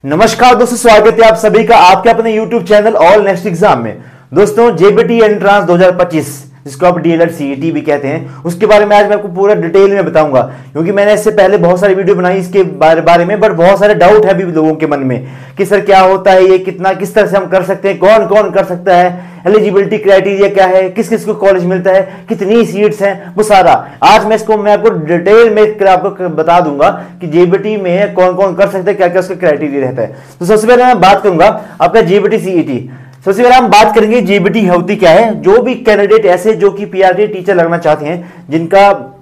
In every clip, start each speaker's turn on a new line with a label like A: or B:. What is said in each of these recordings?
A: नमस्कार दोस्तों, स्वागत है आप सभी का आपके अपने YouTube channel all next exam में। दोस्तों जेबीटी एंट्रांस 2025 जिसको आप डीएलएड सीईटी भी कहते हैं, उसके बारे में आज मैं आपको पूरा डिटेल में बताऊंगा, क्योंकि मैंने इससे पहले बहुत सारी वीडियो बनाई इसके बारे में, बट बहुत सारे डाउट है अभी लोगों के मन में कि सर क्या होता है ये, कितना किस तरह से हम कर सकते हैं, कौन कौन कर सकता है, एलिजिबिलिटी क्राइटेरिया क्या है, किस किस को कॉलेज मिलता है, कितनी सीट्स हैं, वो सारा आज मैं आपको डिटेल में आपको बता दूंगा कि जेबीटी में कौन कौन कर सकते हैं, क्या क्या उसका क्राइटेरिया रहता है। तो सबसे पहले मैं बात करूंगा आपका जेबीटी सीईटी। सबसे पहले हम बात करेंगे जेबीटी होती क्या है। जो भी कैंडिडेट ऐसे जो कि पीआरटी टीचर लगना चाहते हैं, जिनका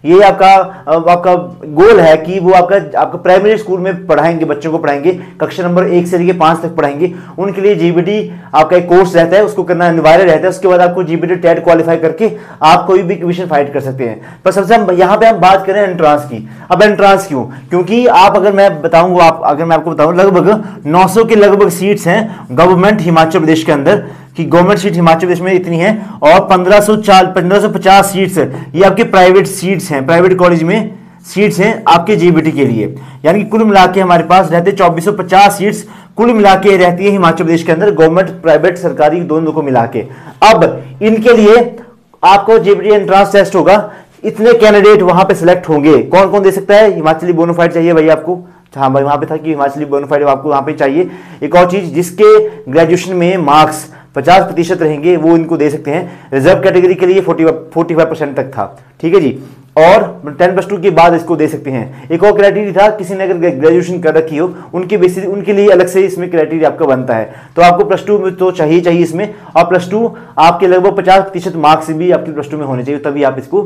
A: ये आपका गोल है कि वो आपका प्राइमरी स्कूल में पढ़ाएंगे, बच्चों को पढ़ाएंगे, कक्षा नंबर 1 से लेकर 5 तक पढ़ाएंगे, उनके लिए जीबीटी आपका एक कोर्स रहता है, उसको करना अनिवार्य रहता है। उसके बाद आपको जीबीटी टेट क्वालिफाई करके आप कोई भी क्वेश्चन फाइट कर सकते हैं। पर सबसे यहाँ पे हम बात करें एंट्रांस की। अब एंट्रांस क्यों? क्योंकि अगर मैं आपको बताऊं लगभग 900 के लगभग सीट्स हैं गवर्नमेंट हिमाचल प्रदेश के अंदर, कि गवर्नमेंट सीट हिमाचल प्रदेश में इतनी है, और 1550 सीट्स ये आपके प्राइवेट सीट्स हैं, प्राइवेट कॉलेज में सीट्स हैं आपके जीबीटी के लिए। यानी कि कुल मिला के हमारे पास रहते 2450 सीट्स कुल मिला के रहती है हिमाचल प्रदेश के अंदर, गवर्नमेंट प्राइवेट सरकारी दोनों को मिला के। अब इनके लिए आपको जेबीटी एंट्रांस टेस्ट होगा, इतने कैंडिडेट वहां पे सिलेक्ट होंगे। कौन कौन दे सकता है? हिमाचली बोनाफाइड चाहिए भाई आपको। हाँ भाई, वहां पे था कि हिमाचली बोनाफाइड आपको वहां पे चाहिए। एक और चीज, जिसके ग्रेजुएशन में मार्क्स 50% रहेंगे वो इनको दे सकते हैं। रिजर्व कैटेगरी के लिए 45% तक था, ठीक है जी, और 10+2 के बाद इसको दे सकते हैं। एक और क्राइटेरिया था, किसी ने अगर ग्रेजुएशन कर रखी हो उनके बेसिस उनके लिए अलग से इसमें क्राइटेरिया आपका बनता है। तो आपको +2 में तो चाहिए इसमें, और +2 आपके लगभग 50% मार्क्स भी आपके +2 में होने चाहिए, तभी आप इसको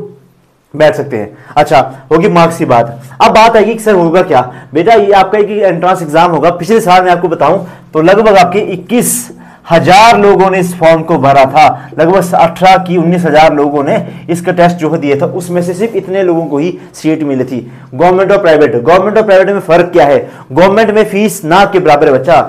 A: बैठ सकते हैं। अच्छा, होगी मार्क्स की बात। अब बात आएगी कि सर होगा क्या बेटा, ये आपका एक एंट्रांस एग्जाम होगा। पिछले साल मैं आपको बताऊं तो लगभग आपके 21,000 लोगों ने इस फॉर्म को भरा था, लगभग 18 की 19,000 लोगों ने इसका टेस्ट जो दिया था, उसमें से सिर्फ इतने लोगों को ही सीट मिली थी। गवर्नमेंट और प्राइवेट में फर्क क्या है? गवर्नमेंट में फीस ना के बराबर है बच्चा,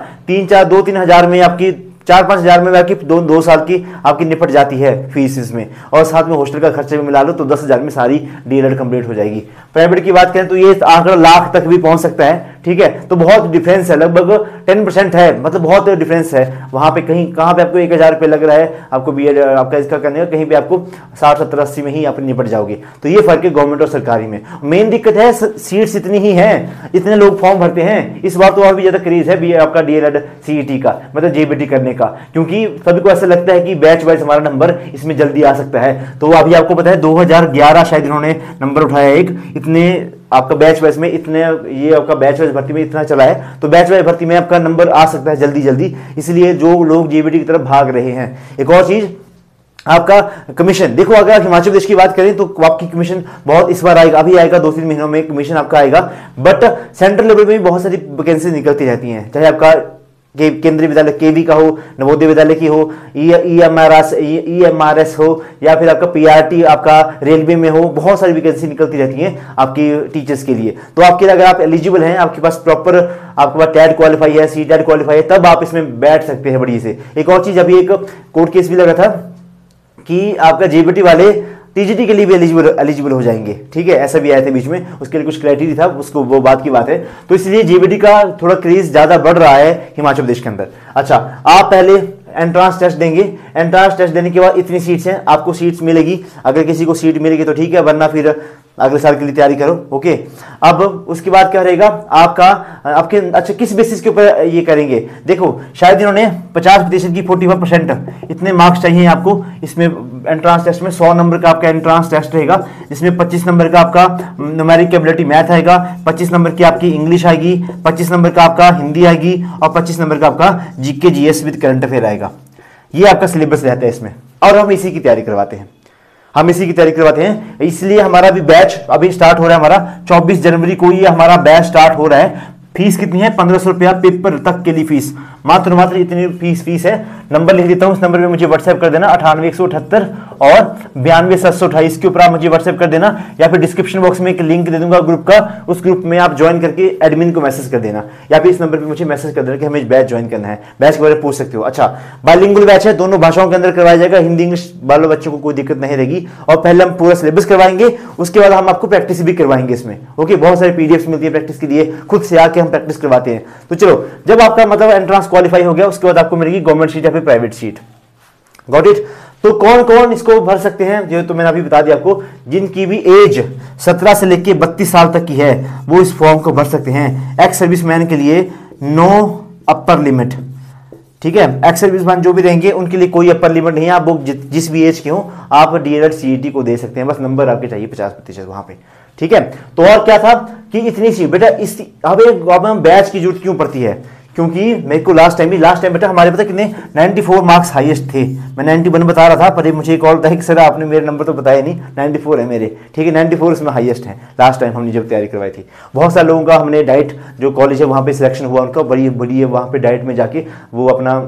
A: 2-3 हजार में आपकी 4-5 हजार में आपकी 2 साल की आपकी निपट जाती है फीस इसमें, और साथ में हॉस्टल का खर्चे भी मिला लो तो 10,000 में सारी डीएलएड कंप्लीट हो जाएगी। प्राइवेट की बात करें तो ये आंकड़ा लाख तक भी पहुंच सकता है, ठीक है। तो बहुत डिफरेंस है, लगभग 10% है, मतलब बहुत डिफरेंस है वहां पे। कहां पे आपको 1,000 रुपये लग रहा है आपको बीएड आपका इसका करने का, कहीं पे आपको 60, 70, 80 में ही आप निपट जाओगे। तो ये फर्क है गवर्नमेंट और सरकारी में। मेन दिक्कत है सीट्स इतनी ही है, इतने लोग फॉर्म भरते हैं। इस बार तो और भी ज्यादा क्रेज है आपका डीएलएड सीईटी का, मतलब जेबीटी करने का, क्योंकि सभी को ऐसा लगता है कि बैच वाइज हमारा नंबर इसमें जल्दी आ सकता है। तो अभी आपको पता है 2011 शायद इन्होंने नंबर उठाया एक, इतने आपका बैच वाइज में इतने, ये आपका बैच वाइज भर्ती में इतना चला है, तो बैच वाइज भर्ती में आपका नंबर आ सकता है जल्दी जल्दी, इसलिए जो लोग जेबीटी की तरफ भाग रहे हैं। एक और चीज, आपका कमीशन देखो, अगर आप हिमाचल प्रदेश की बात करें तो आपकी कमीशन बहुत इस बार आएगा, अभी आएगा 2-3 महीनों में कमीशन आपका आएगा, बट सेंट्रल लेवल में भी बहुत सारी वैकेंसी निकलती रहती हैं, चाहे आपका केंद्रीय विद्यालय केवी का हो, नवोदय विद्यालय की हो, ईएमआरएस हो, या फिर आपका पीआरटी आपका रेलवे में हो, बहुत सारी वैकेंसी निकलती रहती हैं आपकी टीचर्स के लिए। तो आपके अगर आप एलिजिबल हैं, आपके पास प्रॉपर आपके पास टेट क्वालिफाई है, सी टेट क्वालिफाई है, तब आप इसमें बैठ सकते हैं बढ़िया से। एक और चीज, अभी एक कोर्ट केस भी लगा था कि आपका जेबीटी वाले टीजीटी के लिए भी एलिजिबल हो जाएंगे, ठीक है, ऐसा भी आया था बीच में, उसके लिए कुछ क्राइटेरिया था, उसको वो बात की बात है। तो इसलिए जेबीटी का थोड़ा क्रेज ज्यादा बढ़ रहा है हिमाचल प्रदेश के अंदर। अच्छा, आप पहले एंट्रांस टेस्ट देंगे, एंट्रांस टेस्ट देने के बाद इतनी सीट्स हैं, आपको सीट्स मिलेगी, अगर किसी को सीट मिलेगी तो ठीक है, वरना फिर अगले साल के लिए तैयारी करो, ओके। अब उसके बाद क्या रहेगा आपके अच्छा किस बेसिस के ऊपर ये करेंगे? देखो, शायद इन्होंने 50% की 45% इतने मार्क्स चाहिए आपको इसमें एंट्रांस टेस्ट में। 100 नंबर का आपका एंट्रांस टेस्ट रहेगा, जिसमें 25 नंबर का आपका न्यूमेरिक एबिलिटी मैथ आएगा, 25 नंबर की आपकी इंग्लिश आएगी, 25 नंबर का आपका हिंदी आएगी, और 25 नंबर का आपका GK GS with current affair आएगा। ये आपका सिलेबस रहता है इसमें, और हम इसी की तैयारी करवाते हैं। इसलिए हमारा भी बैच अभी स्टार्ट हो रहा है, हमारा 24 जनवरी को ये हमारा बैच स्टार्ट हो रहा है। फीस कितनी है? 1500 रुपया पेपर तक के लिए फीस, मात्र इतनी फीस है। नंबर लिख देता हूँ, इस नंबर पे मुझे व्हाट्सएप कर देना 98 178 और 92 728 के ऊपर आप मुझे व्हाट्सएप कर देना, या फिर डिस्क्रिप्शन बॉक्स में एक लिंक दे दूंगा ग्रुप का, उस ग्रुप में आप ज्वाइन करके एडमिन को मैसेज कर देना, या फिर इस नंबर पे मुझे मैसेज कर देना कि हमें बैच ज्वाइन करना है। बैच के बारे में पूछ सकते हो। अच्छा, बाइलिंगुअल बैच है, दोनों भाषाओं के अंदर करवाया जाएगा, हिंदी इंग्लिश वालों बच्चों को कोई दिक्कत नहीं रहेगी। और पहले हम पूरा सिलेबस करवाएंगे, उसके बाद हम आपको प्रैक्टिस भी करवाएंगे इसमें। ओके, बहुत सारी पीडीएफ मिलती है प्रैक्टिस के लिए, खुद से आके हम प्रैक्टिस करवाते हैं। तो चलो, जब आपका मतलब एंट्रेंस क्वालिफाई हो गया, उसके बाद आपको मिलेगी गवर्नमेंट सीट या फिर प्राइवेट सीट। Got it. तो कौन कौन इसको भर सकते हैं, जो तो मैंने अभी बता दिया आपको, जिनकी भी एज 17 से लेके 32 साल तक की है वो इस फॉर्म को भर सकते हैं। एक्स सर्विसमैन के लिए नो अपर लिमिट, ठीक है। एक्स सर्विसमैन जो भी रहेंगे उनके लिए कोई अपर लिमिट नहीं है, आप वो जिस भी एज के हो आप डीएलएड सीईटी को दे सकते हैं, बस नंबर आपके चाहिए 50% वहां पे, ठीक है। तो और क्या था कि इतनी सी बेटा इस अब हम बैच की जरूरत क्यों पड़ती है, क्योंकि मेरे को लास्ट टाइम बेटा हमारे पता कितने 94 मार्क्स हाईएस्ट थे। मैं 91 बता रहा था, पर मुझे कॉल था कि सर आपने मेरे नंबर तो बताया नहीं, 94 है मेरे, ठीक है। 94 उसमें हाईएस्ट है लास्ट टाइम हमने जब तैयारी करवाई थी। बहुत सारे लोगों का हमने डाइट जो कॉलेज है वहाँ पे सिलेक्शन हुआ उनका, बड़ी है वहाँ पे डाइट में जाके वो अपना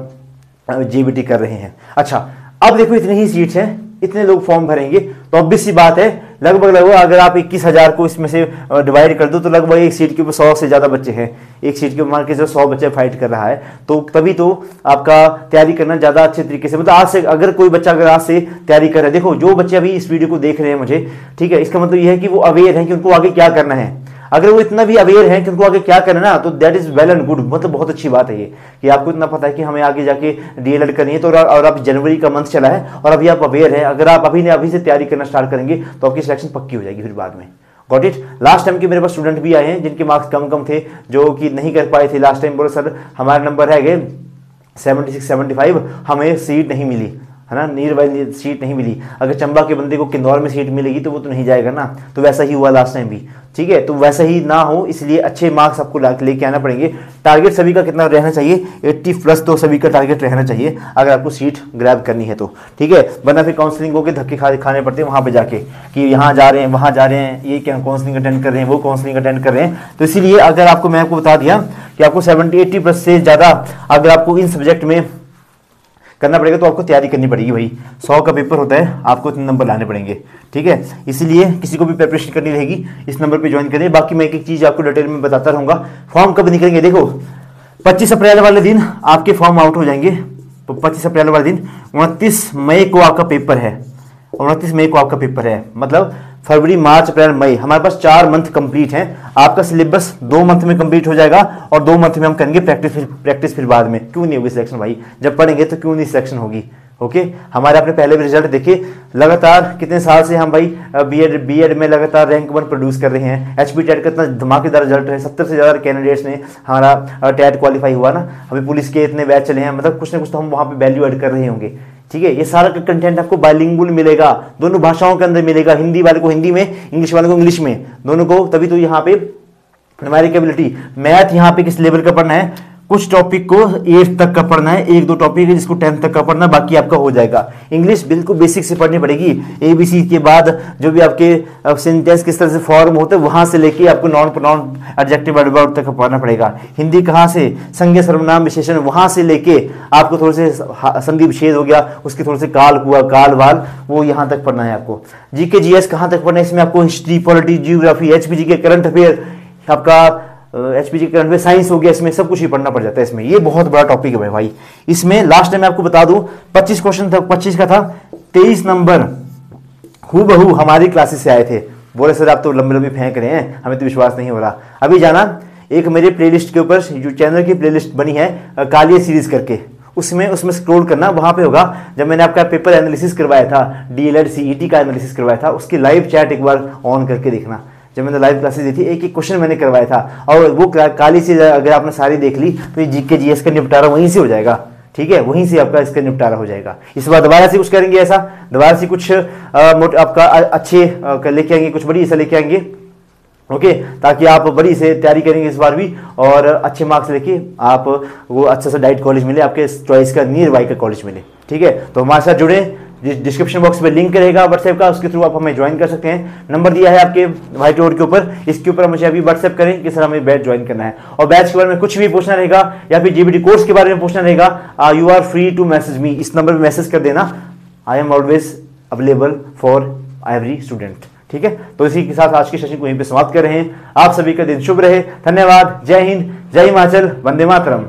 A: जेबीटी कर रहे हैं। अच्छा, अब देखो इतनी ही सीट्स हैं, इतने लोग फॉर्म भरेंगे, तो ऑब्वियस सी बात है लगभग अगर आप 21,000 को इसमें से डिवाइड कर दो तो लगभग एक सीट के ऊपर 100 से ज्यादा बच्चे हैं। एक सीट के ऊपर मान के 100 बच्चे फाइट कर रहा है, तो तभी तो आपका तैयारी करना ज्यादा अच्छे तरीके से, मतलब आज से अगर कोई बच्चा अगर आज से तैयारी कर रहा है, देखो जो बच्चे अभी इस वीडियो को देख रहे हैं मुझे, ठीक है, इसका मतलब यह है कि वो अवेयर है कि उनको आगे क्या करना है। अगर वो इतना भी अवेयर है कि उनको आगे क्या करना है ना, तो that is well and good, मतलब बहुत अच्छी बात है ये कि आपको इतना पता है कि हमें आगे जाके डीएलएड करनी है। तो और अब जनवरी का मंथ चला है और अभी आप अवेयर है, अगर आप अभी से तैयारी करना स्टार्ट करेंगे तो आपकी सिलेक्शन पक्की हो जाएगी फिर बाद में। Got it. लास्ट टाइम के मेरे पास स्टूडेंट भी आए हैं जिनके मार्क्स कम थे, जो कि नहीं कर पाए थे लास्ट टाइम, बोले सर हमारा नंबर है 76 75, हमें सीट नहीं मिली, है ना, नीर वाली सीट नहीं मिली। अगर चंबा के बंदे को किन्नौर में सीट मिलेगी तो वो तो नहीं जाएगा ना, तो वैसा ही हुआ लास्ट टाइम भी, ठीक है। तो वैसा ही ना हो इसलिए अच्छे मार्क्स आपको लेके आना पड़ेंगे। टारगेट सभी का कितना रहना चाहिए, 80+ तो सभी का टारगेट रहना चाहिए अगर आपको सीट ग्रैब करनी है तो, ठीक है। वरना फिर काउंसलिंग होकर धक्के खाने पड़ते हैं वहां पे जाके कि यहाँ जा रहे हैं वहां जा रहे हैं, ये क्या काउंसलिंग अटेंड कर रहे हैं, वो काउंसलिंग अटेंड कर रहे हैं। तो इसीलिए अगर मैं आपको बता दिया कि आपको 70-80+ से ज्यादा अगर आपको इन सब्जेक्ट में करना पड़ेगा तो आपको तैयारी करनी पड़ेगी भाई। 100 का पेपर होता है, आपको इतने नंबर लाने पड़ेंगे, ठीक है। इसीलिए किसी को भी प्रिपरेशन करनी रहेगी इस नंबर पे ज्वाइन करें। बाकी मैं एक चीज आपको डिटेल में बताता रहूंगा। फॉर्म कब निकलेंगे, देखो 25 अप्रैल वाले दिन आपके फॉर्म आउट हो जाएंगे। तो 25 अप्रैल वाले दिन 29 मई को आपका पेपर है, 29 मई को आपका पेपर है, मतलब फरवरी मार्च अप्रैल मई, हमारे पास 4 मंथ कंप्लीट हैं। आपका सिलेबस 2 मंथ में कंप्लीट हो जाएगा और 2 मंथ में हम करेंगे प्रैक्टिस फिर बाद में। क्यों नहीं होगी सिलेक्शन भाई, जब पढ़ेंगे तो क्यों नहीं सिलेक्शन होगी। ओके, हमारे अपने पहले भी रिजल्ट देखिए, लगातार कितने साल से हम भाई बीएड में लगातार रैंक 1 प्रोड्यूस कर रहे हैं। एचपी टेट का इतना धमाकेदार रिजल्ट है, 70 से ज्यादा कैंडिडेट्स ने हमारा टेट क्वालिफाई हुआ ना। अभी पुलिस के इतने बैच चले हैं, मतलब कुछ ना कुछ तो हम वहां पे वैल्यू ऐड कर रहे होंगे, ठीक है। ये सारा कंटेंट आपको बाइलिंगुअल मिलेगा, दोनों भाषाओं के अंदर मिलेगा, हिंदी वाले को हिंदी में, इंग्लिश वाले को इंग्लिश में, दोनों को। तभी तो यहाँ पे न्यूमेरिक एबिलिटी, मैथ यहाँ पे किस लेवल का पढ़ना है, कुछ टॉपिक को 8th तक का पढ़ना है, 1-2 टॉपिक है जिसको 10th तक का पढ़ना, बाकी आपका हो जाएगा। इंग्लिश बिल्कुल बेसिक से पढ़नी पड़ेगी, ABC के बाद जो भी आपके सेंटेंस किस तरह से फॉर्म होते हैं वहां से लेके आपको नॉन एडजेक्टिव एडवर्ब तक पढ़ना पड़ेगा। हिंदी कहाँ से, संज्ञा सर्वनाम विशेषण, वहां से लेके आपको थोड़े से संधि विच्छेद हो गया, उसके थोड़े से काल हुआ, काल वाल, वो यहाँ तक पढ़ना है आपको। जीके जीएस कहाँ तक पढ़ना है, इसमें आपको हिस्ट्री, पॉलिटी, जियोग्राफी, एचपीजी के करंट अफेयर, आपका एचपीजी करंट में साइंस हो गया, इसमें सब कुछ ही पढ़ना पड़ जाता है इसमें। ये बहुत बड़ा टॉपिक है भाई। इसमें लास्ट टाइम मैं आपको बता दूं 25 क्वेश्चन था, 25 का था, 23 नंबर हूबहू हमारी क्लासेस से आए थे। बोले सर आप तो लंबे लंबे फेंक रहे हैं, हमें तो विश्वास नहीं हो रहा। अभी जाना एक मेरे प्लेलिस्ट के ऊपर, जो चैनल की प्लेलिस्ट बनी है कालिया सीरीज करके, उसमें स्क्रॉल करना, वहां पे होगा। जब मैंने आपका पेपर एनालिसिस करवाया था, डीएलएड सीईटी का एनालिसिस करवाया था, उसकी लाइव चैट एक बार ऑन करके देखना। जब मैंने लाइव क्लासेस दी थी, एक क्वेश्चन मैंने करवाया था, और वो काली से अगर आपने सारी देख ली तो ये जीके जीएस का निपटारा वहीं से हो जाएगा, ठीक है, वहीं से आपका इसका निपटारा हो जाएगा। इस बार दोबारा से कुछ करेंगे ऐसा, दोबारा से कुछ आपका अच्छे लेके आएंगे, कुछ बड़ी ऐसा लेके आएंगे, ओके, ताकि आप बड़ी से तैयारी करेंगे इस बार भी और अच्छे मार्क्स लेके आप वो अच्छा सा डाइट कॉलेज मिले, आपके चॉइस का नियर बाई का कॉलेज मिले, ठीक है। तो हमारे साथ जुड़े, डिस्क्रिप्शन बॉक्स में लिंक रहेगा व्हाट्सएप का, उसके थ्रू आप हमें ज्वाइन कर सकते हैं। नंबर दिया है आपके व्हाइट बोर्ड के ऊपर, इसके ऊपर मुझे अभी व्हाट्सएप करें कि सर हमें बैच ज्वाइन करना है। और बैच के बारे में कुछ भी पूछना रहेगा या फिर जेबीटी कोर्स के बारे में पूछना रहेगा, you are free to message me, इस नंबर पर मैसेज कर देना। I am always available for every student. ठीक है, तो इसी के साथ आज के सेशन को यहीं पे समाप्त कर रहे हैं। आप सभी का दिन शुभ रहे। धन्यवाद। जय हिंद, जय हिमाचल, वंदे मातरम।